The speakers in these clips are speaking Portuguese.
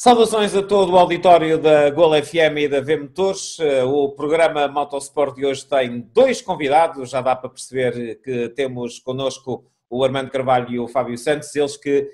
Saudações a todo o auditório da Gol FM e da V Motores. O programa Motosport de hoje tem dois convidados, já dá para perceber que temos connosco o Armando Carvalho e o Fábio Santos, eles que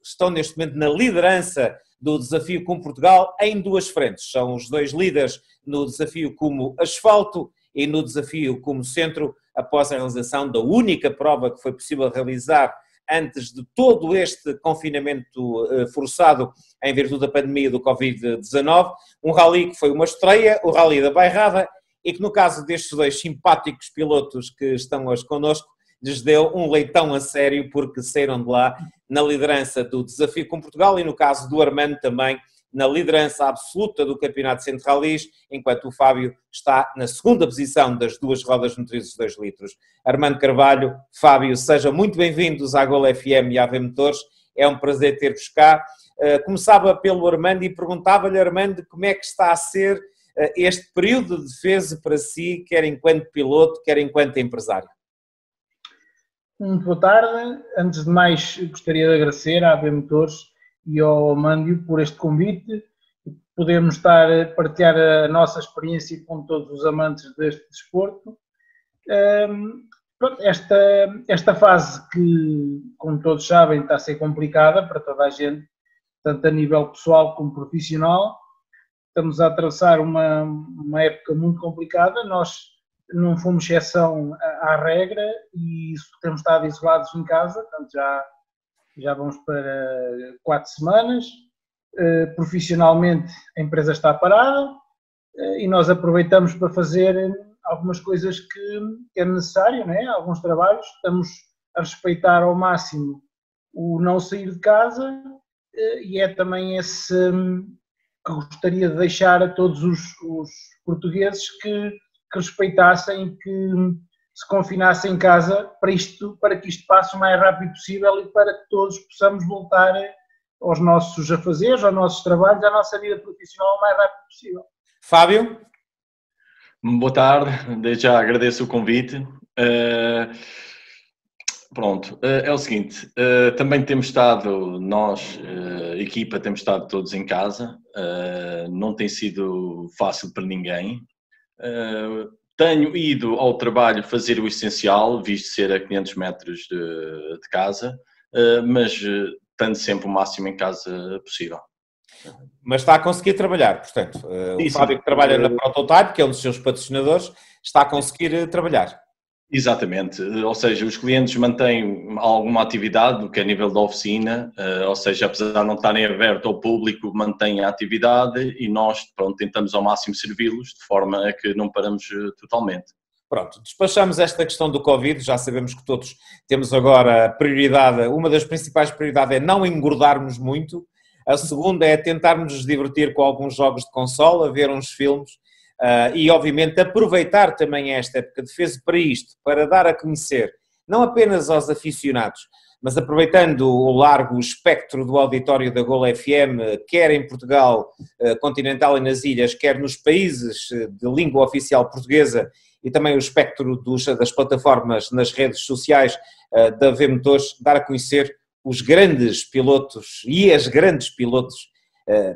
estão neste momento na liderança do desafio com Portugal em duas frentes. São os dois líderes no desafio como asfalto e no desafio como centro, após a realização da única prova que foi possível realizar antes de todo este confinamento forçado em virtude da pandemia do Covid-19, um rally que foi uma estreia, o Rally da Bairrada, e que no caso destes dois simpáticos pilotos que estão hoje connosco, lhes deu um leitão a sério porque saíram de lá na liderança do desafio com Portugal e no caso do Armando também na liderança absoluta do Campeonato Centro Rallys, enquanto o Fábio está na segunda posição das duas rodas motrizes de 2 litros. Armando Carvalho, Fábio, sejam muito bem-vindos à Gol FM e à V Motores, é um prazer ter-vos cá. Começava pelo Armando e perguntava-lhe, Armando, como é que está a ser este período de defesa para si, quer enquanto piloto, quer enquanto empresário? Muito boa tarde. Antes de mais, gostaria de agradecer à V Motores e ao Armando por este convite, podermos estar a partilhar a nossa experiência com todos os amantes deste desporto. Esta fase que, como todos sabem, está a ser complicada para toda a gente, tanto a nível pessoal como profissional. Estamos a atravessar uma época muito complicada, nós não fomos exceção à regra e temos estado isolados em casa, portanto já vamos para 4 semanas. Profissionalmente a empresa está parada e nós aproveitamos para fazer algumas coisas que é necessário, não é? Alguns trabalhos, estamos a respeitar ao máximo o não sair de casa e é também esse que gostaria de deixar a todos os portugueses que respeitassem, que se confinassem em casa para que isto passe o mais rápido possível e para que todos possamos voltar aos nossos afazeres, aos nossos trabalhos, à nossa vida profissional o mais rápido possível. Fábio? Boa tarde, desde já agradeço o convite. É o seguinte, também temos estado, nós, equipa, temos estado todos em casa, não tem sido fácil para ninguém. Tenho ido ao trabalho fazer o essencial, visto ser a 500 metros de casa, mas estando sempre o máximo em casa possível. Mas está a conseguir trabalhar, portanto, o Fábio que trabalha na Prototype, que é um dos seus patrocinadores, está a conseguir trabalhar. Exatamente, ou seja, os clientes mantêm alguma atividade, do que é a nível da oficina, ou seja, apesar de não estarem abertos ao público, mantêm a atividade e nós, tentamos ao máximo servi-los, de forma a que não paramos totalmente. Pronto, despachamos esta questão do Covid, já sabemos que todos temos agora a prioridade, uma das principais prioridades é não engordarmos muito, a segunda é tentarmos nos divertir com alguns jogos de consola, ver uns filmes, e obviamente aproveitar também esta época de defesa para isto, para dar a conhecer, não apenas aos aficionados, mas aproveitando o largo espectro do auditório da Gol FM, quer em Portugal continental e nas ilhas, quer nos países de língua oficial portuguesa e também o espectro das plataformas nas redes sociais da V Motores, dar a conhecer os grandes pilotos e as grandes pilotos.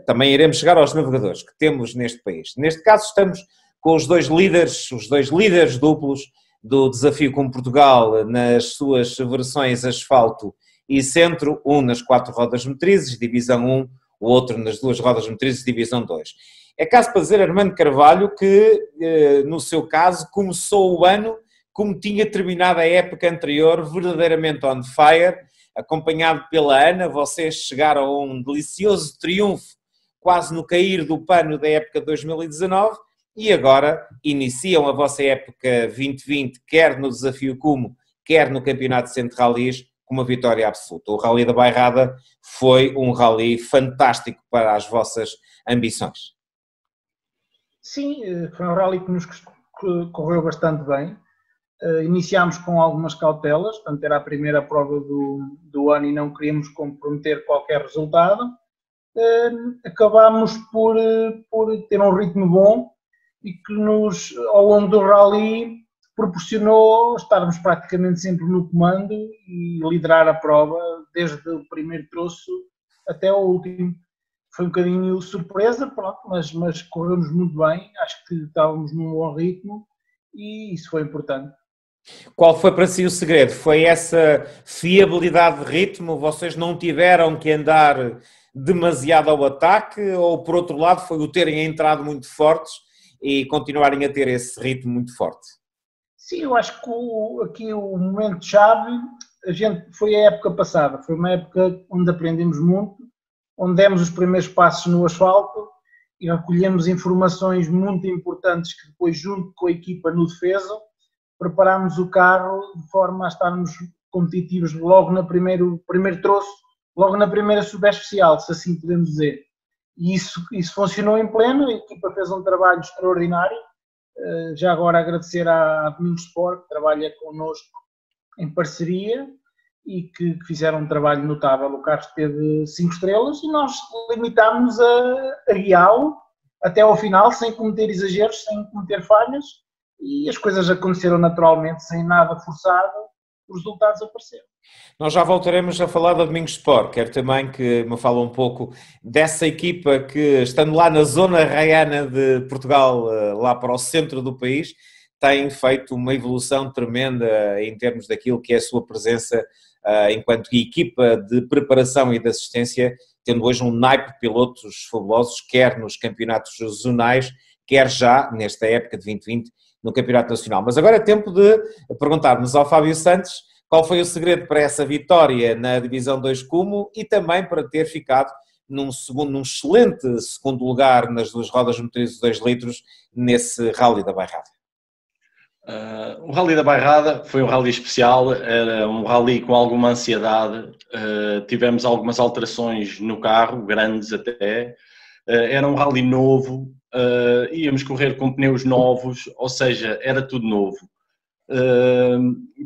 Também iremos chegar aos navegadores que temos neste país. Neste caso estamos com os dois líderes duplos do desafio com Portugal nas suas versões asfalto e centro, um nas 4 rodas motrizes, divisão 1, o outro nas 2 rodas motrizes, divisão 2. É caso para dizer, Armando Carvalho, que no seu caso começou o ano como tinha terminado a época anterior, verdadeiramente on fire, acompanhado pela Ana, vocês chegaram a um delicioso triunfo, quase no cair do pano da época 2019, e agora iniciam a vossa época 2020, quer no desafio Cumo, quer no Campeonato Centro Rallys, com uma vitória absoluta. O Rally da Bairrada foi um rally fantástico para as vossas ambições. Sim, foi um rally que nos correu bastante bem. Iniciámos com algumas cautelas, portanto era a primeira prova do ano e não queríamos comprometer qualquer resultado. Acabámos por ter um ritmo bom e que ao longo do rally proporcionou estarmos praticamente sempre no comando e liderar a prova desde o primeiro troço até o último. foi um bocadinho surpresa, pronto, mas correu-nos muito bem, acho que estávamos num bom ritmo e isso foi importante. Qual foi para si o segredo? Foi essa fiabilidade de ritmo? Vocês não tiveram que andar demasiado ao ataque ou, por outro lado, foi o terem entrado muito fortes e continuarem a ter esse ritmo muito forte? Sim, eu acho que aqui o momento-chave foi a época passada, foi uma época onde aprendemos muito, onde demos os primeiros passos no asfalto e recolhemos informações muito importantes que depois, junto com a equipa no defesa, preparámos o carro de forma a estarmos competitivos logo no primeiro troço, logo na primeira subida especial, se assim podemos dizer. E isso funcionou em pleno, a equipa fez um trabalho extraordinário. Já agora agradecer à Domingos Sport, que trabalha connosco em parceria e que fizeram um trabalho notável. O carro teve 5 estrelas e nós limitámos a guiá-lo até ao final, sem cometer exageros, sem cometer falhas, e as coisas aconteceram naturalmente, sem nada forçado, os resultados apareceram. Nós já voltaremos a falar da Domingos Sport, quero também que me fale um pouco dessa equipa que, estando lá na zona raiana de Portugal, lá para o centro do país, tem feito uma evolução tremenda em termos daquilo que é a sua presença enquanto equipa de preparação e de assistência, tendo hoje um naipe de pilotos fabulosos, quer nos campeonatos zonais, quer já, nesta época de 2020, no Campeonato Nacional. Mas agora é tempo de perguntarmos ao Fábio Santos qual foi o segredo para essa vitória na Divisão 2 Cumo e também para ter ficado num excelente segundo lugar nas 2 rodas motrizes de 2 litros nesse Rally da Bairrada. O Rally da Bairrada foi um rally especial, era um rally com alguma ansiedade, tivemos algumas alterações no carro, grandes até, era um rally novo, íamos correr com pneus novos, ou seja, era tudo novo.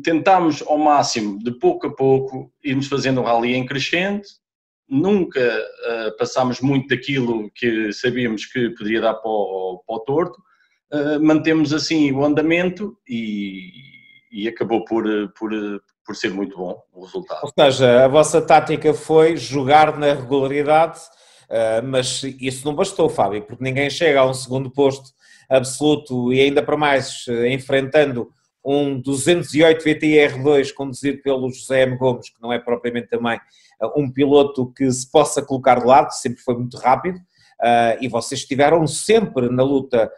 Tentámos ao máximo, de pouco a pouco, irmos fazendo um rally em crescente, nunca passámos muito daquilo que sabíamos que poderia dar para o torto, mantemos assim o andamento e acabou por ser muito bom o resultado. Ou seja, a vossa tática foi jogar na regularidade, mas isso não bastou, Fábio, porque ninguém chega a um segundo posto absoluto e ainda para mais enfrentando um 208 VTR2 conduzido pelo José M. Gomes, que não é propriamente também um piloto que se possa colocar de lado, sempre foi muito rápido, e vocês estiveram sempre na luta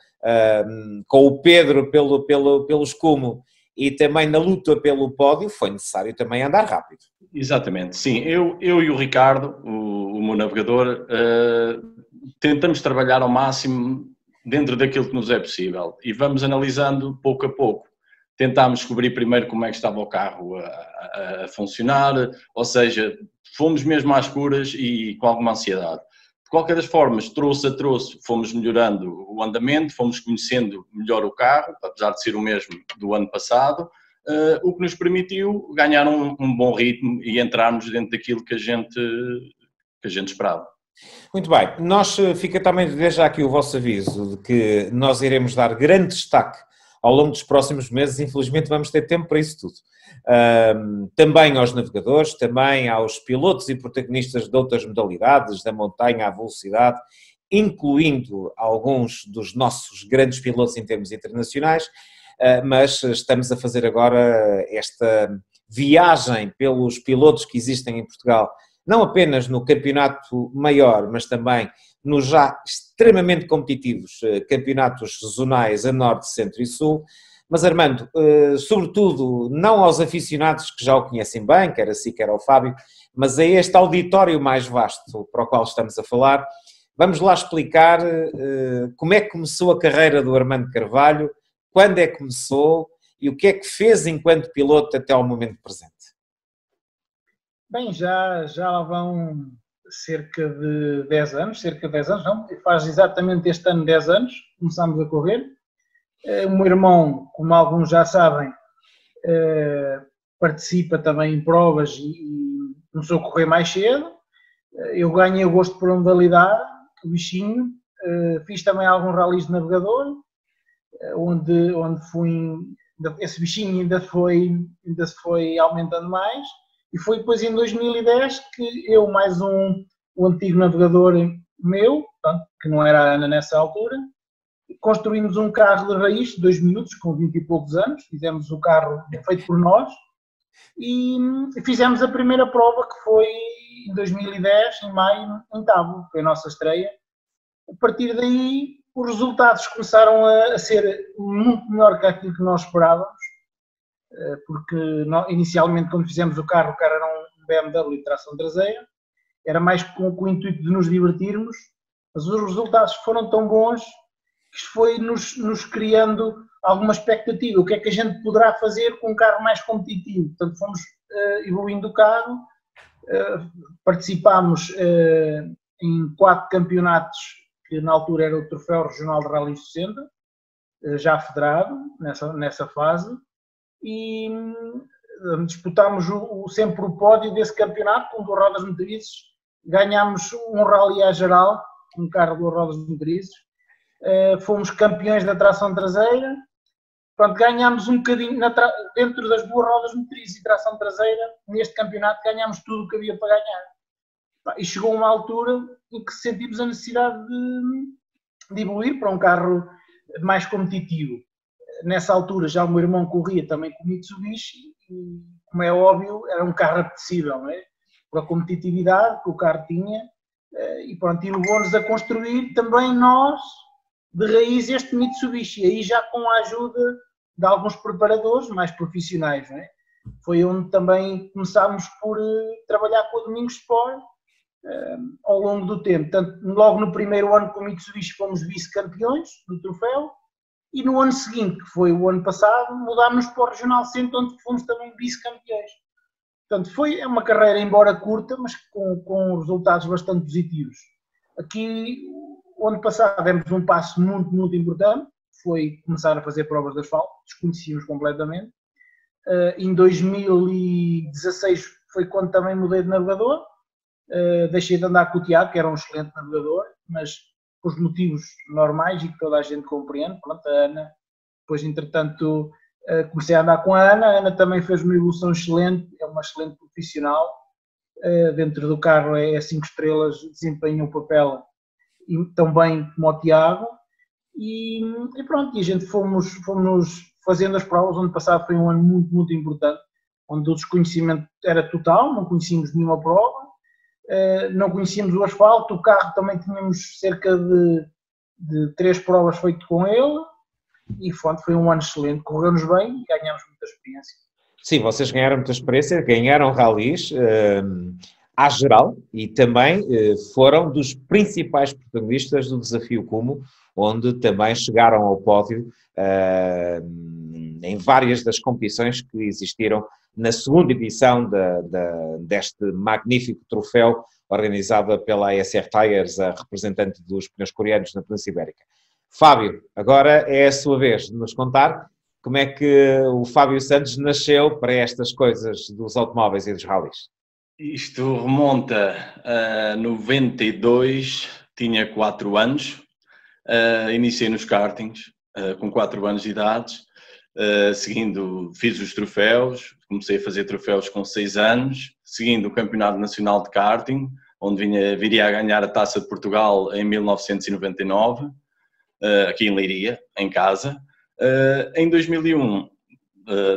com o Pedro pelo escumo e também na luta pelo pódio, foi necessário também andar rápido. Exatamente, sim. Eu e o Ricardo, o meu navegador, tentamos trabalhar ao máximo dentro daquilo que nos é possível e vamos analisando pouco a pouco. Tentámos descobrir primeiro como é que estava o carro a funcionar, ou seja, fomos mesmo às escuras e com alguma ansiedade. De qualquer das formas, troço a troço, fomos melhorando o andamento, fomos conhecendo melhor o carro, apesar de ser o mesmo do ano passado, o que nos permitiu ganhar um bom ritmo e entrarmos dentro daquilo que a gente esperava. Muito bem, fica também desde já aqui o vosso aviso de que nós iremos dar grande destaque ao longo dos próximos meses, infelizmente vamos ter tempo para isso tudo. Também aos navegadores, também aos pilotos e protagonistas de outras modalidades, da montanha à velocidade, incluindo alguns dos nossos grandes pilotos em termos internacionais, mas estamos a fazer agora esta viagem pelos pilotos que existem em Portugal, não apenas no campeonato maior, mas também nos já extremamente competitivos campeonatos zonais a Norte, Centro e Sul. Mas Armando, sobretudo não aos aficionados que já o conhecem bem, quer a si, quer ao Fábio, mas a este auditório mais vasto para o qual estamos a falar, vamos lá explicar como é que começou a carreira do Armando Carvalho, quando é que começou e o que é que fez enquanto piloto até ao momento presente. Bem, já lá vão cerca de 10 anos, não, faz exatamente este ano 10 anos, começámos a correr. O meu irmão, como alguns já sabem, participa também em provas e começou a correr mais cedo. Eu ganhei o gosto por modalidade, o bichinho. Fiz também alguns ralis de navegador, onde fui, esse bichinho ainda se foi aumentando mais. E foi depois em 2010 que eu, mais um o antigo navegador meu, portanto, que não era a Ana nessa altura. Construímos um carro de raiz de 2 minutos, com 20 e poucos anos, fizemos o carro feito por nós e fizemos a primeira prova, que foi em 2010, em maio, em Tábua, foi a nossa estreia. A partir daí, os resultados começaram a ser muito melhor que aquilo que nós esperávamos, porque inicialmente, quando fizemos o carro era um BMW de tração traseira, era mais com o intuito de nos divertirmos, mas os resultados foram tão bons que isto foi nos criando alguma expectativa. O que é que a gente poderá fazer com um carro mais competitivo? Portanto, fomos evoluindo o carro, participámos em 4 campeonatos, que na altura era o Troféu Regional de Rally 60, já federado nessa fase, e disputámos sempre o pódio desse campeonato com 2 rodas motrizes, ganhámos um rally à geral, um carro de 2 rodas motrizes, fomos campeões da tração traseira, pronto, ganhámos um bocadinho, dentro das 2 rodas motrizes e tração traseira, neste campeonato ganhámos tudo o que havia para ganhar. E chegou uma altura em que sentimos a necessidade de evoluir para um carro mais competitivo. Nessa altura já o meu irmão corria também com o Mitsubishi e, como é óbvio, era um carro apetecível, não é? Pela competitividade que o carro tinha, e pronto, e levou-nos a construir também nós, de raiz, este Mitsubishi, aí já com a ajuda de alguns preparadores mais profissionais, não é? Foi onde também começámos por trabalhar com o Domingos Sport ao longo do tempo. Portanto, logo no primeiro ano com o Mitsubishi fomos vice-campeões do troféu, e no ano seguinte, que foi o ano passado, mudámos para o Regional Centro, onde fomos também vice-campeões. Portanto, foi uma carreira, embora curta, mas com resultados bastante positivos. Aqui, o ano passado, demos um passo muito, muito importante, foi começar a fazer provas de asfalto, desconhecíamos completamente. Em 2016 foi quando também mudei de navegador, deixei de andar com o Tiago, que era um excelente navegador, mas por motivos normais e que toda a gente compreende. Pronto, a Ana, depois entretanto comecei a andar com a Ana também fez uma evolução excelente, é uma excelente profissional, dentro do carro é 5 estrelas, desempenha o papel tão bem como o Tiago, e pronto, e a gente fomos fazendo as provas. O ano passado foi um ano muito, muito importante, onde o desconhecimento era total, não conhecíamos nenhuma prova, não conhecíamos o asfalto, o carro também tínhamos cerca de 3 provas feitas com ele, e foi um ano excelente, correu-nos bem e ganhámos muita experiência. Sim, vocês ganharam muita experiência, ganharam ralis à geral e também foram dos principais protagonistas do Desafio Cumo, onde também chegaram ao pódio em várias das competições que existiram na segunda edição deste magnífico troféu organizada pela ASR Tires, a representante dos pneus coreanos na Península Ibérica. Fábio, agora é a sua vez de nos contar como é que o Fábio Santos nasceu para estas coisas dos automóveis e dos rallies. Isto remonta a 92, tinha 4 anos, iniciei nos kartings com 4 anos de idade, fiz os troféus, comecei a fazer troféus com 6 anos, seguindo o Campeonato Nacional de Karting, onde viria a ganhar a Taça de Portugal em 1999, aqui em Leiria, em casa. Em 2001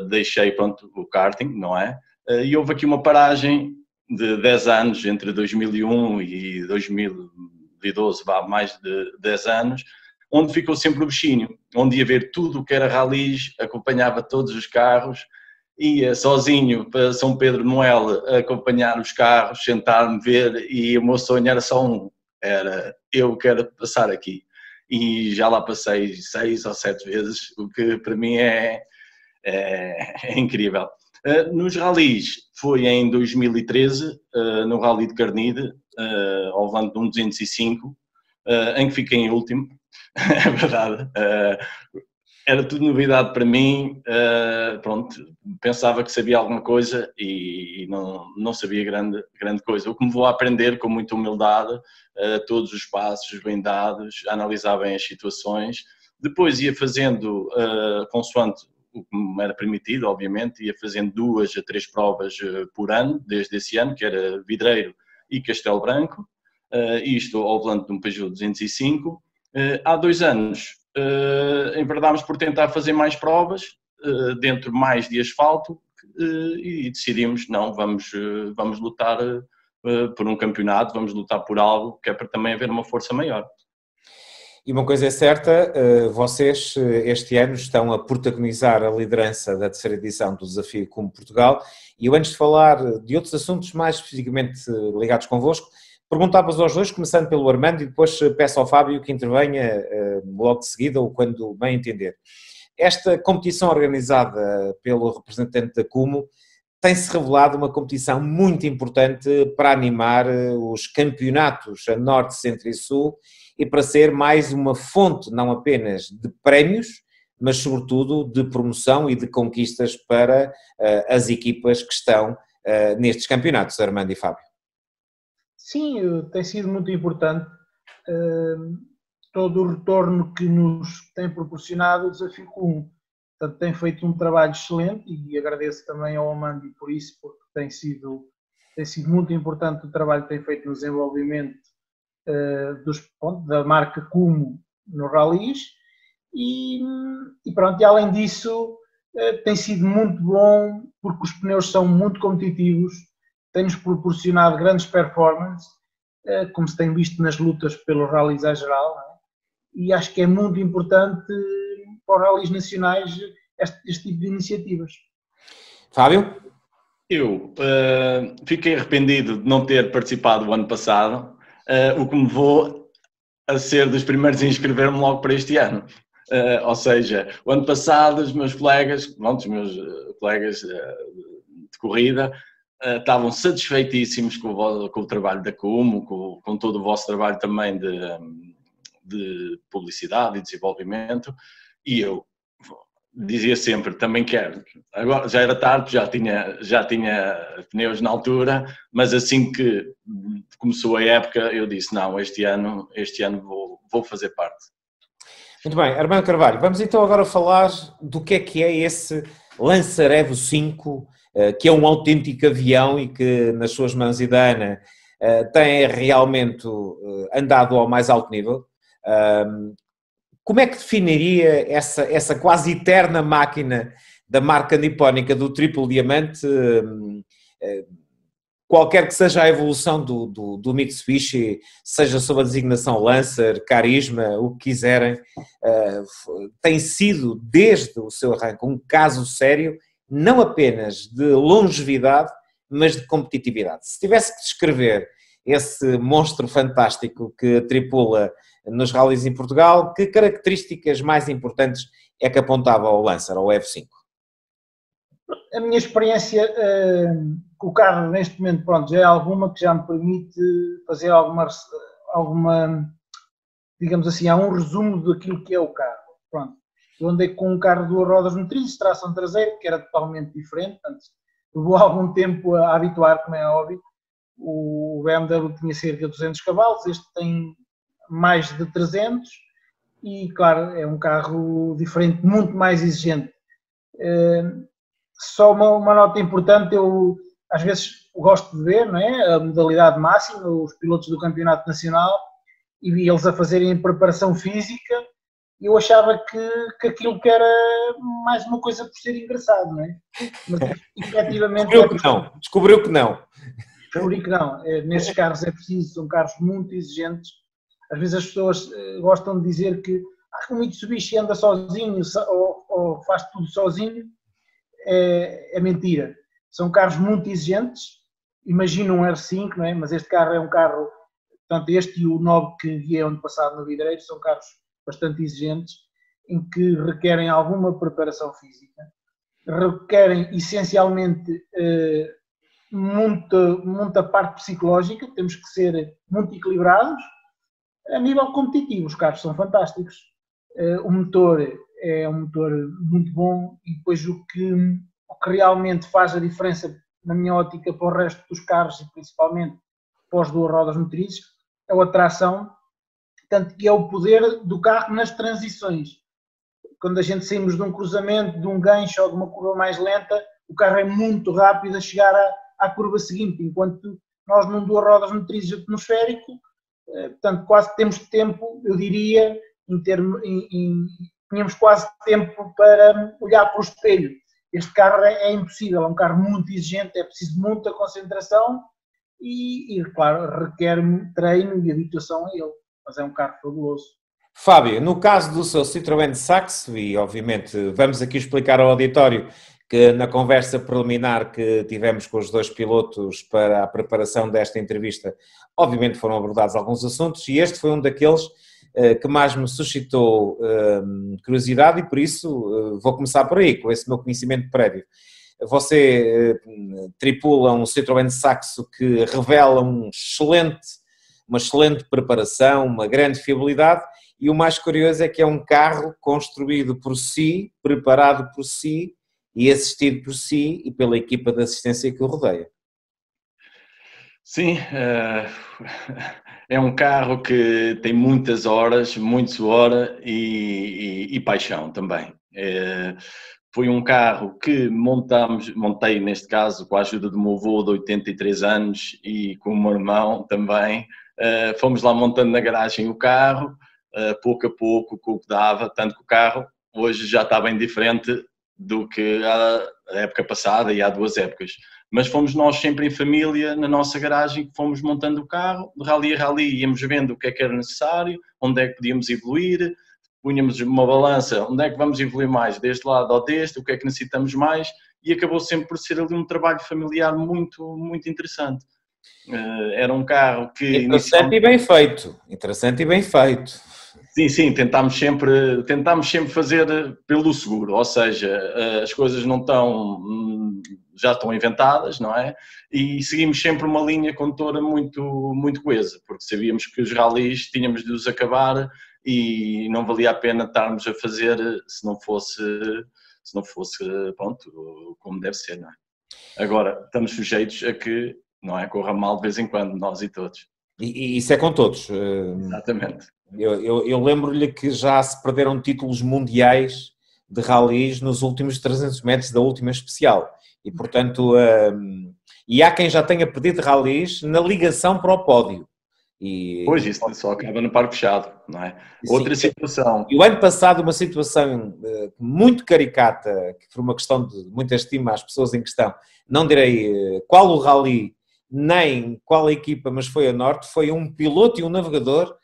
deixei o karting, não é? E houve aqui uma paragem de 10 anos, entre 2001 e 2012, mais de 10 anos, onde ficou sempre o bichinho, onde ia ver tudo o que era rallies, acompanhava todos os carros, ia sozinho para São Pedro de Moel acompanhar os carros, sentar-me, ver, e o meu sonho era só um, era eu quero passar aqui. E já lá passei 6 ou 7 vezes, o que para mim é incrível. Nos rallies foi em 2013, no Rally de Carnide, ao volante de um 205, em que fiquei em último, é verdade. Era tudo novidade para mim, pronto, pensava que sabia alguma coisa e não sabia grande coisa. O que me vou a aprender com muita humildade, todos os passos bem dados, a analisar bem as situações. Depois ia fazendo, consoante o que me era permitido, obviamente, ia fazendo 2 a 3 provas por ano, desde esse ano, que era Vidreiro e Castelo Branco. isto ao volante de um Peugeot 205. Há 2 anos enverdámos por tentar fazer mais provas, dentro mais de asfalto, e decidimos, não, vamos lutar por um campeonato, vamos lutar por algo que é para também haver uma força maior. E uma coisa é certa, vocês este ano estão a protagonizar a liderança da terceira edição do Desafio Cume Portugal, e eu, antes de falar de outros assuntos mais especificamente ligados convosco, perguntava-vos aos dois, começando pelo Armando, e depois peço ao Fábio que intervenha logo de seguida ou quando bem entender. Esta competição organizada pelo representante da Cume tem-se revelado uma competição muito importante para animar os campeonatos a Norte, Centro e Sul, e para ser mais uma fonte não apenas de prémios, mas sobretudo de promoção e de conquistas para as equipas que estão nestes campeonatos, Armando e Fábio. Sim, tem sido muito importante todo o retorno que nos tem proporcionado o Desafio Cume. Portanto, tem feito um trabalho excelente e agradeço também ao Amandi por isso, porque tem sido muito importante o trabalho que tem feito no desenvolvimento da marca Cume no rallies e pronto, e além disso tem sido muito bom porque os pneus são muito competitivos, tem-nos proporcionado grandes performances, como se tem visto nas lutas pelos rallies em geral, não é? E acho que é muito importante para os rallies nacionais este tipo de iniciativas. Fábio? Eu fiquei arrependido de não ter participado o ano passado, o que me levou a ser dos primeiros a inscrever-me logo para este ano. Ou seja, o ano passado os meus colegas de corrida estavam satisfeitíssimos com o trabalho da Cume, com todo o vosso trabalho também de publicidade e desenvolvimento, e eu dizia sempre, também quero. Agora já era tarde, já tinha pneus na altura, mas assim que começou a época eu disse, não, este ano vou fazer parte. Muito bem, Armando Carvalho, vamos então agora falar do que é esse Lancer Evo 5, que é um autêntico avião e que nas suas mãos e da Ana tem realmente andado ao mais alto nível. Como é que definiria essa quase eterna máquina da marca nipónica do triplo diamante, qualquer que seja a evolução do Mitsubishi, seja sob a designação Lancer, Carisma, o que quiserem, tem sido desde o seu arranque um caso sério, não apenas de longevidade, mas de competitividade. Se tivesse que descrever esse monstro fantástico que tripula nos rallies em Portugal, que características mais importantes é que apontava ao Lancer, ao Evo 5? A minha experiência com o carro neste momento, pronto, já é alguma que já me permite fazer alguma, digamos assim, há um resumo daquilo que é o carro. Pronto, eu andei com um carro de 2 rodas motrizes, tração traseira, que era totalmente diferente, portanto, levou algum tempo a habituar, como é óbvio. O BMW tinha cerca de 200 cavalos, este tem mais de 300 e, claro, é um carro diferente, muito mais exigente. Só uma nota importante, eu às vezes gosto de ver, não é? A modalidade máxima, os pilotos do campeonato nacional e eles a fazerem preparação física, eu achava que aquilo que era mais uma coisa por ser engraçado, não é? Mas efetivamente... Descobriu que não. Descobri que não. Nestes carros é preciso, são carros muito exigentes. Às vezes as pessoas gostam de dizer que o Mitsubishi anda sozinho ou faz tudo sozinho. É mentira. São carros muito exigentes. Imagina um R5, não é? Mas este carro é um carro, portanto, este e o 9 que guiei ano passado no Vidreiro, são carros bastante exigentes, em que requerem alguma preparação física, requerem essencialmente muita parte psicológica, temos que ser muito equilibrados. A nível competitivo, os carros são fantásticos. O motor é um motor muito bom e depois o que realmente faz a diferença, na minha ótica, para o resto dos carros e principalmente para os 2 rodas motrizes, é a tração, tanto que é o poder do carro nas transições. Quando a gente saímos de um cruzamento, de um gancho ou de uma curva mais lenta, o carro é muito rápido a chegar à curva seguinte, enquanto nós num 2 rodas motrizes atmosférico, portanto, quase temos tempo, eu diria, tínhamos quase tempo para olhar para o espelho. Este carro é impossível, é um carro muito exigente, é preciso muita concentração e claro, requer treino e habituação a ele, mas é um carro fabuloso. Fábio, no caso do seu Citroën Saxo, e obviamente vamos aqui explicar ao auditório que na conversa preliminar que tivemos com os dois pilotos para a preparação desta entrevista, obviamente foram abordados alguns assuntos e este foi um daqueles que mais me suscitou curiosidade e por isso vou começar por aí, com esse meu conhecimento prévio. Você tripula um Citroën Saxo que revela uma excelente preparação, uma grande fiabilidade e o mais curioso é que é um carro construído por si, preparado por si e assistido por si e pela equipa de assistência que o rodeia. Sim, é um carro que tem muitas horas, muito suor e paixão também. Foi um carro que montei neste caso com a ajuda do meu avô de 83 anos e com o meu irmão também. Fomos lá montando na garagem o carro, pouco a pouco, com o que dava, tanto que o carro hoje já está bem diferente do que a época passada e há 2 épocas. Mas fomos nós sempre em família, na nossa garagem, que fomos montando o carro, de rally a rally íamos vendo o que é que era necessário, onde é que podíamos evoluir, punhamos uma balança, onde é que vamos evoluir mais, deste lado ou deste, o que é que necessitamos mais, e acabou sempre por ser ali um trabalho familiar muito, muito interessante. Era um carro que... Interessante e bem feito. Sim, tentámos sempre fazer pelo seguro, ou seja, as coisas já estão inventadas, não é? E seguimos sempre uma linha condutora muito, muito coesa, porque sabíamos que os ralis tínhamos de os acabar e não valia a pena estarmos a fazer se não fosse pronto, como deve ser, não é? Agora, estamos sujeitos a que, não é, corra mal de vez em quando, nós e todos. E isso é com todos. Exatamente. Eu lembro-lhe que já se perderam títulos mundiais de ralis nos últimos 300 metros da última especial. E, portanto, e há quem já tenha perdido ralis na ligação para o pódio. Pois, isso só acaba no parque fechado, não é? Sim. Outra situação. E o ano passado, uma situação muito caricata, que foi uma questão de muita estima às pessoas em questão, não direi qual o rally, nem qual a equipa, mas foi a Norte, foi um piloto e um navegador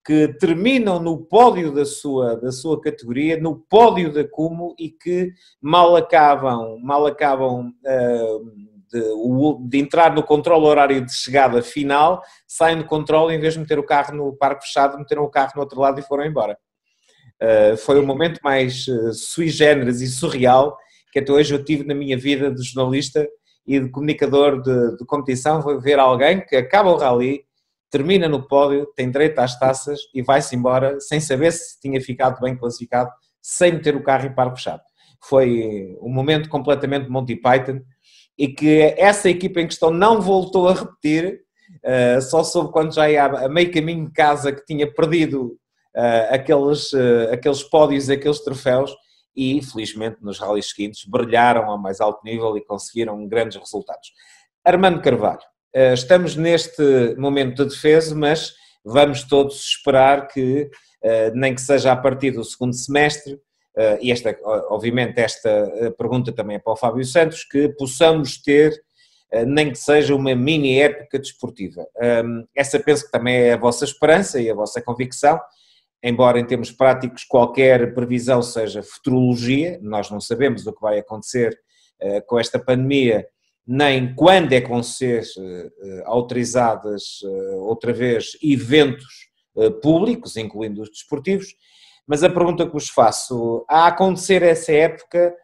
que terminam no pódio da sua categoria, no pódio da Kumo e que mal acabam de entrar no controle horário de chegada final, saem do controle, em vez de meter o carro no parque fechado, meteram o carro no outro lado e foram embora. Foi o momento mais sui generis e surreal que até hoje eu tive na minha vida de jornalista e de comunicador de competição, foi ver alguém que acaba o rally, termina no pódio, tem direito às taças e vai-se embora sem saber se tinha ficado bem classificado, sem meter o carro em parque fechado. Foi um momento completamente Monty Python e que essa equipa em questão não voltou a repetir, só soube quando já ia a meio caminho de casa que tinha perdido aqueles pódios, aqueles troféus e felizmente nos rallies seguintes brilharam ao mais alto nível e conseguiram grandes resultados. Armando Carvalho. Estamos neste momento de defesa, mas vamos todos esperar que, nem que seja a partir do segundo semestre, e obviamente esta pergunta também é para o Fábio Santos, que possamos ter, nem que seja uma mini época desportiva. Essa penso que também é a vossa esperança e a vossa convicção, embora em termos práticos qualquer previsão seja futurologia, nós não sabemos o que vai acontecer com esta pandemia, nem quando é que vão ser autorizadas outra vez eventos públicos, incluindo os desportivos, mas a pergunta que vos faço, a acontecer essa época,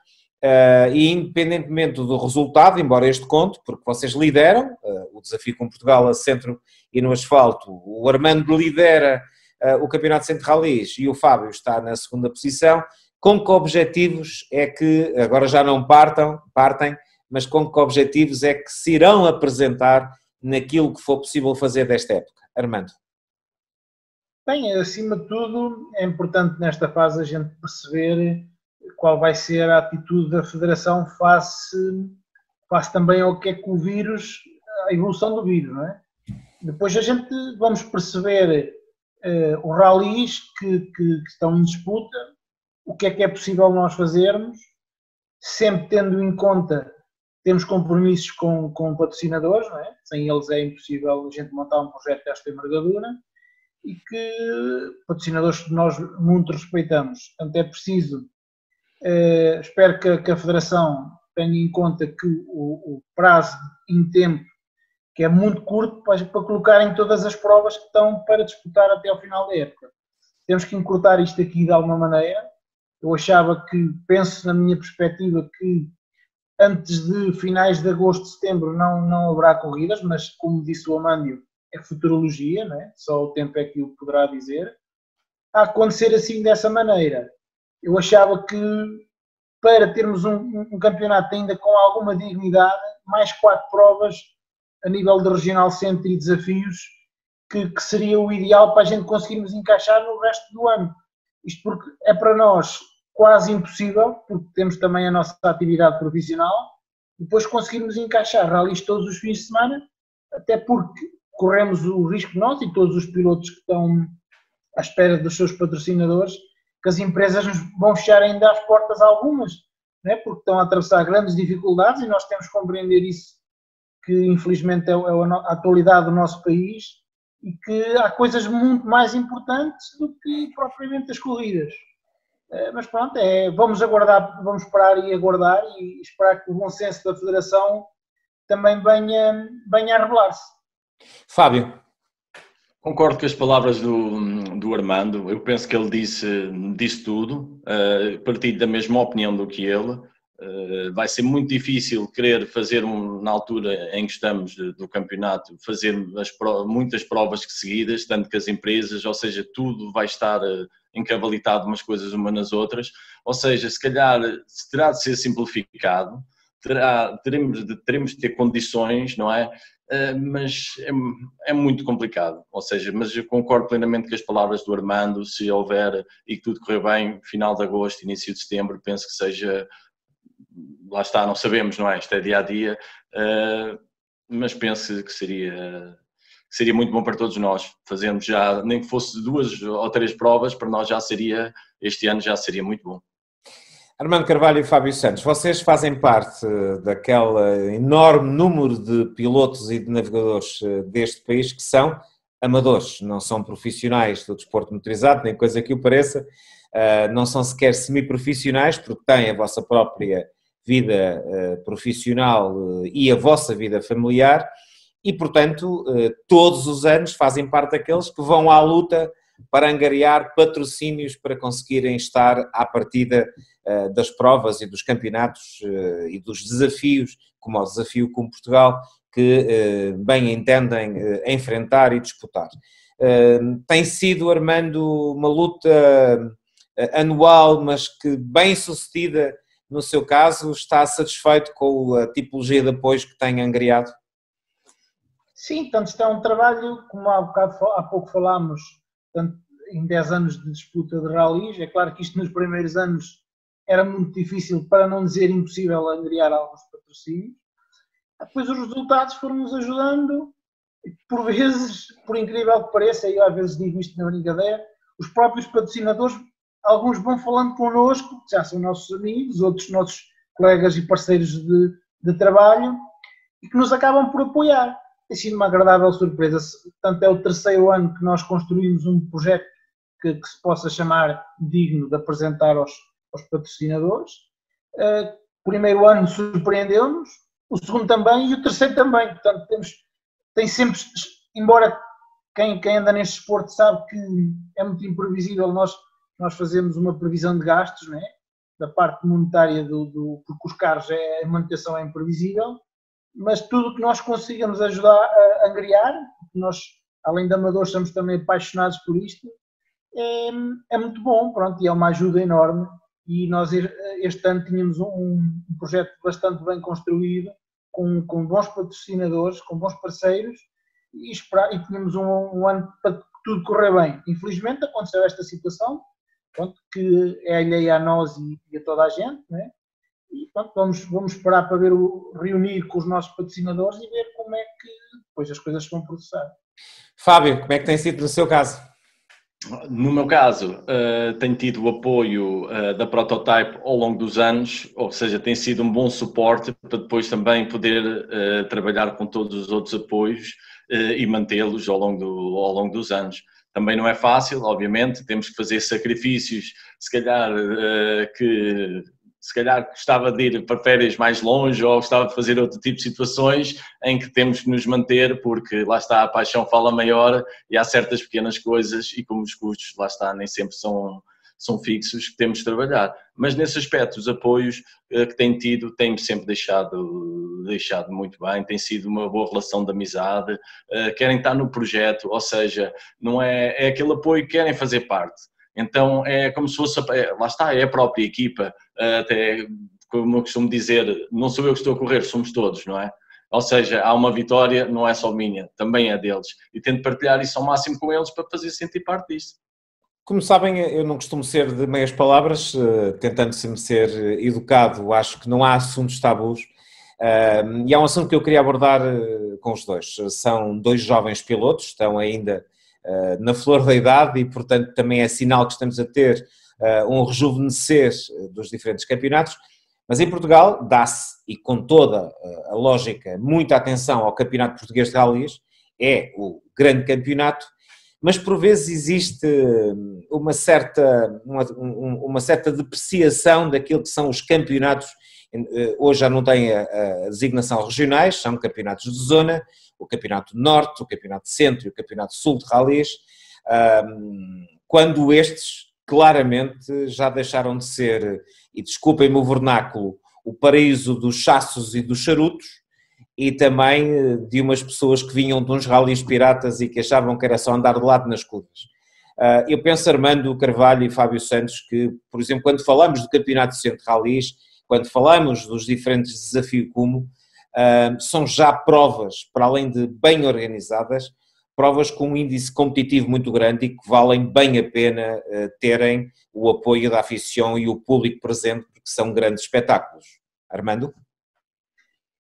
e independentemente do resultado, embora este conte, porque vocês lideram o desafio com Portugal a centro e no asfalto, o Armando lidera o Campeonato Centro Rallys e o Fábio está na segunda posição, com que objetivos é que, agora já não partem, mas com que objetivos é que se irão apresentar naquilo que for possível fazer desta época? Armando. Bem, acima de tudo, é importante nesta fase a gente perceber qual vai ser a atitude da Federação face também ao que é que o vírus, a evolução do vírus, não é? Depois a gente vamos perceber os ralis que estão em disputa, o que é possível nós fazermos, sempre tendo em conta, temos compromissos com patrocinadores, não é? Sem eles é impossível a gente montar um projeto desta envergadura, e que patrocinadores que nós muito respeitamos. Portanto, é preciso, espero que a Federação tenha em conta que o prazo em tempo, que é muito curto, para colocarem todas as provas que estão para disputar até ao final da época. Temos que encurtar isto aqui de alguma maneira. Eu achava que, penso na minha perspectiva, que antes de finais de agosto, setembro, não haverá corridas, mas como disse o Amândio, é futurologia, não é? Só o tempo é que o poderá dizer. A acontecer assim dessa maneira, eu achava que para termos um campeonato ainda com alguma dignidade, mais 4 provas a nível de regional centro e desafios, que seria o ideal para a gente conseguirmos encaixar no resto do ano. Isto porque é para nós quase impossível, porque temos também a nossa atividade profissional, depois conseguirmos encaixar ralis todos os fins de semana, até porque corremos o risco nós e todos os pilotos que estão à espera dos seus patrocinadores, que as empresas nos vão fechar ainda as portas a algumas, não é? Porque estão a atravessar grandes dificuldades e nós temos que compreender isso, que infelizmente é a atualidade do nosso país, e que há coisas muito mais importantes do que propriamente as corridas. Mas pronto, vamos aguardar, vamos esperar e aguardar e esperar que o bom senso da Federação também venha a revelar-se. Fábio. Concordo com as palavras do Armando. Eu penso que ele disse tudo. Partilho da mesma opinião do que ele. Vai ser muito difícil querer fazer, na altura em que estamos do campeonato, fazer muitas provas seguidas, tanto que as empresas, ou seja, tudo vai estar encavalitado umas coisas umas nas outras. Ou seja, se calhar terá de ser simplificado, teremos de ter condições, não é? Mas é muito complicado, ou seja, mas eu concordo plenamente com as palavras do Armando. Se houver e que tudo correr bem, final de agosto, início de setembro, penso que seja, lá está, não sabemos, não é? Isto é dia a dia, mas penso que seria muito bom para todos nós fazermos já, nem que fosse 2 ou 3 provas, para nós este ano já seria muito bom. Armando Carvalho e Fábio Santos, vocês fazem parte daquele enorme número de pilotos e de navegadores deste país que são amadores, não são profissionais do desporto motorizado, nem coisa que o pareça, não são sequer semiprofissionais, porque têm a vossa própria vida profissional e a vossa vida familiar e, portanto, todos os anos fazem parte daqueles que vão à luta para angariar patrocínios para conseguirem estar à partida das provas e dos campeonatos e dos desafios, como o desafio com Portugal, que bem entendem enfrentar e disputar. Tem sido, Armando, uma luta anual, mas que bem sucedida no seu caso. Está satisfeito com a tipologia de apoios que tem angariado? Sim, portanto, isto é um trabalho, como há pouco falámos, portanto, em 10 anos de disputa de ralis. É claro que isto nos primeiros anos era muito difícil, para não dizer impossível, angariar alguns patrocínios. Depois os resultados foram-nos ajudando, e por vezes, por incrível que pareça, eu às vezes digo isto na brincadeira, os próprios patrocinadores, alguns vão falando connosco, que já são nossos amigos, outros nossos colegas e parceiros de trabalho, e que nos acabam por apoiar. Tem sido uma agradável surpresa. Portanto, é o 3º ano que nós construímos um projeto que se possa chamar digno de apresentar aos patrocinadores. O primeiro ano surpreendeu-nos, o segundo também e o terceiro também. Portanto, tem sempre, embora quem anda neste desporto sabe que é muito imprevisível, nós fazemos uma previsão de gastos, não é? Da parte monetária, porque os carros, a manutenção é imprevisível, mas tudo o que nós consigamos ajudar a angariar, porque nós, além de amadores, somos também apaixonados por isto, é muito bom, pronto, e é uma ajuda enorme. E nós este ano tínhamos um projeto bastante bem construído, com bons patrocinadores, com bons parceiros, e tínhamos um ano para que tudo correr bem. Infelizmente aconteceu esta situação, pronto, que é alheia a nós e a toda a gente, não é? E pronto, vamos esperar para reunir com os nossos patrocinadores e ver como é que depois as coisas se vão processar. Fábio, como é que tem sido no seu caso? No meu caso, tenho tido o apoio da Prototype ao longo dos anos, ou seja, tem sido um bom suporte para depois também poder trabalhar com todos os outros apoios e mantê-los ao longo dos anos. Também não é fácil, obviamente, temos que fazer sacrifícios, se calhar gostava de ir para férias mais longe ou gostava de fazer outro tipo de situações em que temos que nos manter, porque lá está, a paixão fala maior e há certas pequenas coisas e como os custos, lá está, nem sempre são fixos, que temos de trabalhar. Mas nesse aspecto, os apoios que tenho tido, têm-me sempre deixado muito bem, tem sido uma boa relação de amizade, querem estar no projeto, ou seja, não é aquele apoio que querem fazer parte. Então é como se fosse, lá está, é a própria equipa, até como eu costumo dizer, não sou eu que estou a correr, somos todos, não é? Ou seja, há uma vitória, não é só minha, também é deles. E tento partilhar isso ao máximo com eles para fazer sentir parte disso. Como sabem, eu não costumo ser de meias palavras, tentando-se-me ser educado, acho que não há assuntos tabus. E há um assunto que eu queria abordar com os dois. São dois jovens pilotos, estão ainda na flor da idade e, portanto, também é sinal que estamos a ter um rejuvenescer dos diferentes campeonatos, mas em Portugal dá-se, e com toda a lógica, muita atenção ao Campeonato Português de Rallies, é o grande campeonato, mas por vezes existe uma certa depreciação daquilo que são os campeonatos. Hoje já não têm a designação regionais, são campeonatos de zona, o campeonato norte, o campeonato centro e o campeonato sul de rallies, quando estes claramente já deixaram de ser, e desculpem-me o vernáculo, o paraíso dos chassos e dos charutos, e também de umas pessoas que vinham de uns rallies piratas e que achavam que era só andar de lado nas curvas. Eu penso, Armando Carvalho e Fábio Santos, que, por exemplo, quando falamos do Campeonato Centro de Rallies, quando falamos dos diferentes desafios como, são já provas, para além de bem organizadas, provas com um índice competitivo muito grande e que valem bem a pena terem o apoio da afição e o público presente, porque são grandes espetáculos. Armando?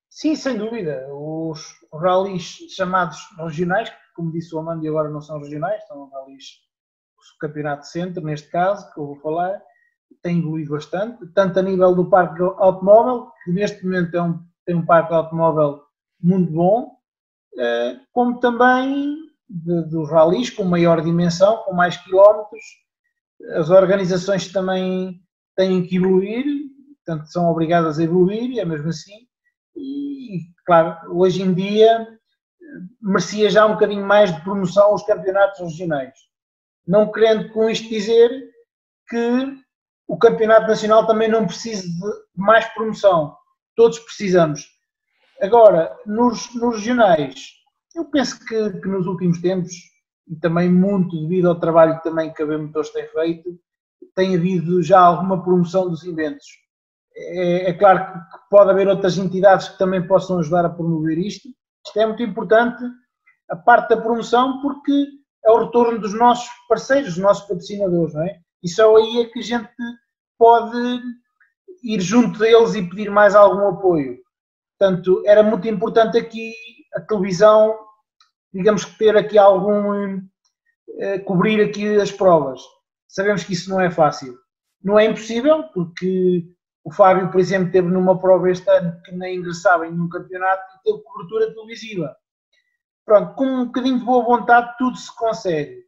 Sim, sem dúvida. Os rallies chamados regionais, que, como disse o Armando, agora não são regionais, são rallies do Campeonato Centro, neste caso, que eu vou falar, tem evoluído bastante, tanto a nível do parque automóvel, que neste momento tem um parque automóvel muito bom, como também dos rallies com maior dimensão, com mais quilómetros. As organizações também têm que evoluir, portanto são obrigadas a evoluir, é mesmo assim. E, claro, hoje em dia merecia já um bocadinho mais de promoção aos campeonatos regionais. Não querendo com isto dizer que o campeonato nacional também não precisa de mais promoção. Todos precisamos. Agora, nos regionais, eu penso que nos últimos tempos, e também muito devido ao trabalho que também que a B Motores tem feito, tem havido já alguma promoção dos eventos. É claro que pode haver outras entidades que também possam ajudar a promover isto. Isto é muito importante, a parte da promoção, porque é o retorno dos nossos parceiros, dos nossos patrocinadores, não é? E só aí é que a gente pode ir junto deles e pedir mais algum apoio. Portanto, era muito importante aqui a televisão, digamos que ter aqui cobrir aqui as provas. Sabemos que isso não é fácil. Não é impossível, porque o Fábio, por exemplo, teve numa prova este ano que nem ingressava em nenhum campeonato e teve cobertura televisiva. Pronto, com um bocadinho de boa vontade tudo se consegue.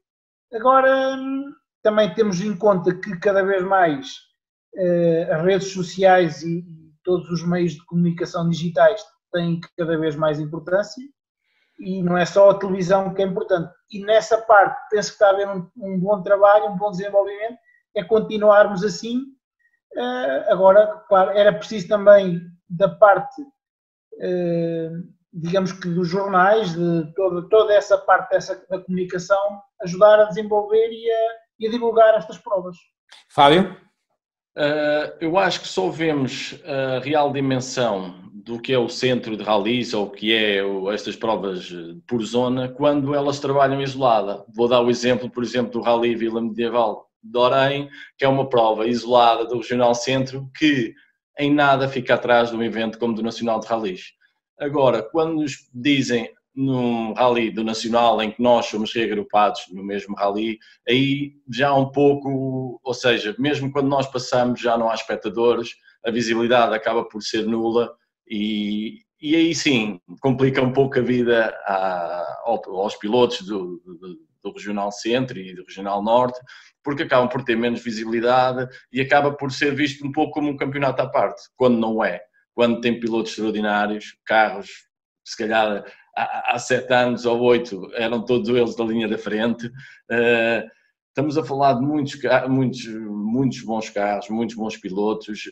Agora, também temos em conta que cada vez mais as redes sociais e todos os meios de comunicação digitais têm cada vez mais importância e não é só a televisão que é importante. E nessa parte penso que está a haver um bom trabalho, um bom desenvolvimento, é continuarmos assim. Agora, claro, era preciso também da parte, digamos que dos jornais, de toda essa parte da comunicação, ajudar a desenvolver e a divulgar estas provas. Fábio? Eu acho que só vemos a real dimensão do que é o centro de rallies ou o que é estas provas por zona quando elas trabalham isolada. Vou dar o exemplo, por exemplo, do Rally Vila Medieval de Orem, que é uma prova isolada do Regional Centro que em nada fica atrás de um evento como do Nacional de Rallies. Agora, quando nos dizem num rally do Nacional em que nós somos reagrupados no mesmo rally, aí já um pouco, ou seja, mesmo quando nós passamos já não há espectadores, a visibilidade acaba por ser nula e aí sim complica um pouco a vida aos pilotos do Regional Centro e do Regional Norte, porque acabam por ter menos visibilidade e acaba por ser visto um pouco como um campeonato à parte, quando não é. Quando tem pilotos extraordinários, carros, se calhar há 7 anos ou 8 eram todos eles da linha da frente. Estamos a falar de muitos bons carros, muitos bons pilotos.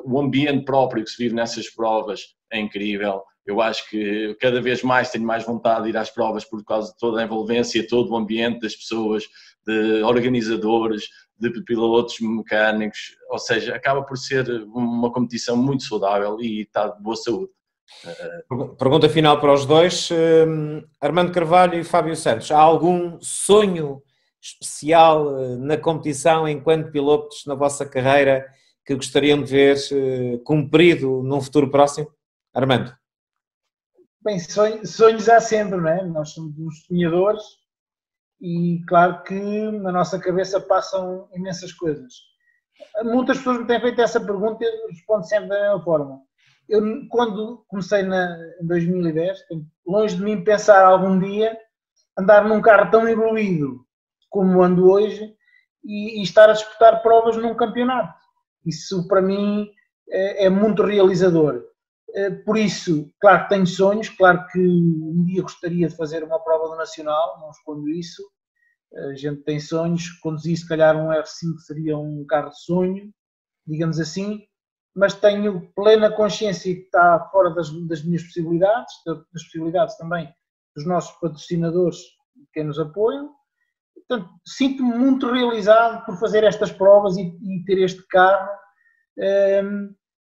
O ambiente próprio que se vive nessas provas é incrível. Eu acho que cada vez mais tenho mais vontade de ir às provas por causa de toda a envolvência, todo o ambiente das pessoas, de organizadores, de pilotos mecânicos. Ou seja, acaba por ser uma competição muito saudável e está de boa saúde. Pergunta final para os dois. Armando Carvalho e Fábio Santos, há algum sonho especial na competição enquanto pilotos na vossa carreira que gostariam de ver cumprido num futuro próximo? Armando. Bem, sonhos há sempre, não é? Nós somos uns sonhadores e claro que na nossa cabeça passam imensas coisas. Muitas pessoas me têm feito essa pergunta e eu respondo sempre da mesma forma. Eu, quando comecei em 2010, longe de mim pensar algum dia andar num carro tão evoluído como ando hoje e estar a disputar provas num campeonato. Isso para mim é muito realizador. Por isso, claro que tenho sonhos, claro que um dia gostaria de fazer uma prova do Nacional, não escondo isso. A gente tem sonhos, conduzir se calhar um R5 seria um carro de sonho, digamos assim, mas tenho plena consciência que está fora das minhas possibilidades, das possibilidades também dos nossos patrocinadores que nos apoiam. Portanto, sinto-me muito realizado por fazer estas provas e ter este carro.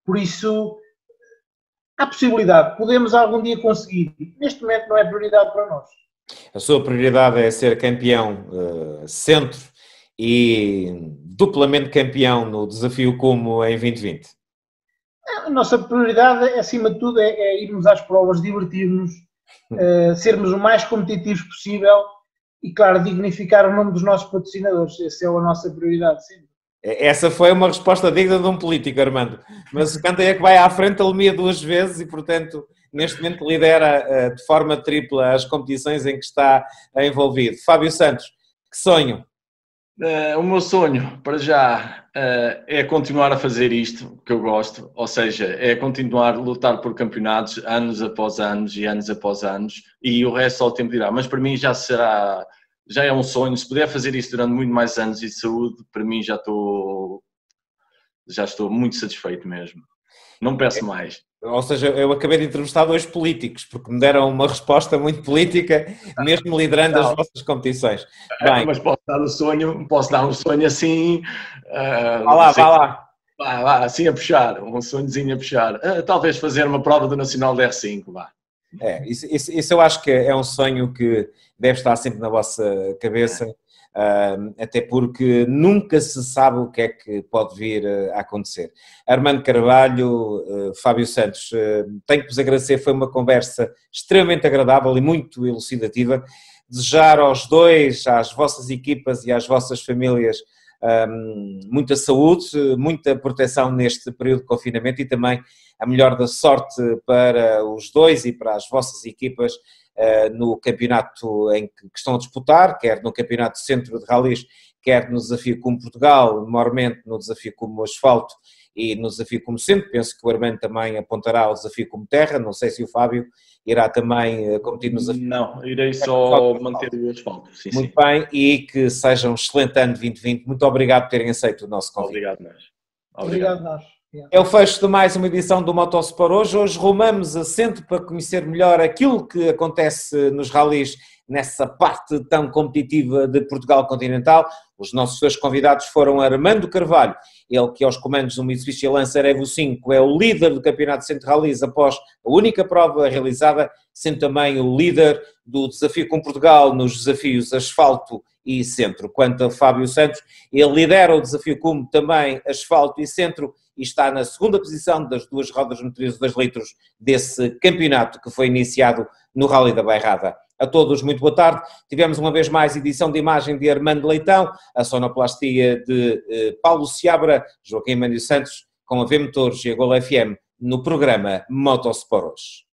Por isso, há possibilidade, podemos algum dia conseguir. Neste momento não é prioridade para nós. A sua prioridade é ser campeão centro e duplamente campeão no Desafio Cumo em 2020? A nossa prioridade, acima de tudo, é irmos às provas, divertir-nos, sermos o mais competitivos possível e, claro, dignificar o nome dos nossos patrocinadores. Essa é a nossa prioridade, sim. Essa foi uma resposta digna de um político, Armando. Mas o Canto é que vai à frente, alemia 2 vezes e, portanto, neste momento lidera de forma tripla as competições em que está envolvido. Fábio Santos, que sonho? O meu sonho, para já, é continuar a fazer isto que eu gosto, ou seja, é continuar a lutar por campeonatos anos após anos e anos após anos, e o resto só o tempo dirá. Mas para mim já é um sonho. Se puder fazer isto durante muito mais anos e de saúde, para mim já estou muito satisfeito mesmo. Não peço mais. Ou seja, eu acabei de entrevistar 2 políticos, porque me deram uma resposta muito política, mesmo liderando as vossas competições. Bem, mas posso dar um sonho assim... Vá lá. Assim a puxar, um sonhozinho a puxar. Talvez fazer uma prova do Nacional de R5, vá. Isso eu acho que é um sonho que deve estar sempre na vossa cabeça, até porque nunca se sabe o que é que pode vir a acontecer. Armando Carvalho, Fábio Santos, tenho que vos agradecer, foi uma conversa extremamente agradável e muito elucidativa. Desejar aos dois, às vossas equipas e às vossas famílias muita saúde, muita proteção neste período de confinamento e também a melhor da sorte para os dois e para as vossas equipas no campeonato em que estão a disputar, quer no campeonato centro de rallies, quer no Desafio Cumo Portugal, maiormente no Desafio Cumo Asfalto e no Desafio Cumo Centro. Penso que o Armando também apontará ao Desafio Cumo Terra, não sei se o Fábio irá também competir no Desafio. Não, irei só manter o asfalto. Sim, muito bem, e que seja um excelente ano de 2020. Muito obrigado por terem aceito o nosso convite. Obrigado, nós. Obrigado, nós. É o fecho de mais uma edição do Motosport hoje. Hoje rumamos a centro para conhecer melhor aquilo que acontece nos rallies nessa parte tão competitiva de Portugal continental. Os nossos 2 convidados foram Armando Carvalho, ele que aos comandos do Mitsubishi Lancer Evo 5 é o líder do Campeonato Centro de Rallies após a única prova realizada, sendo também o líder do Desafio com Portugal nos desafios Asfalto e Centro. Quanto a Fábio Santos, ele lidera o Desafio Cumo também Asfalto e Centro e está na segunda posição das 2 rodas motridas de 2 litros desse campeonato que foi iniciado no Rally da Bairrada. A todos, muito boa tarde. Tivemos uma vez mais edição de imagem de Armando Leitão, a sonoplastia de Paulo Seabra, Joaquim Mândio Santos, com a V-Motores e a Gol FM, no programa Motosport hoje.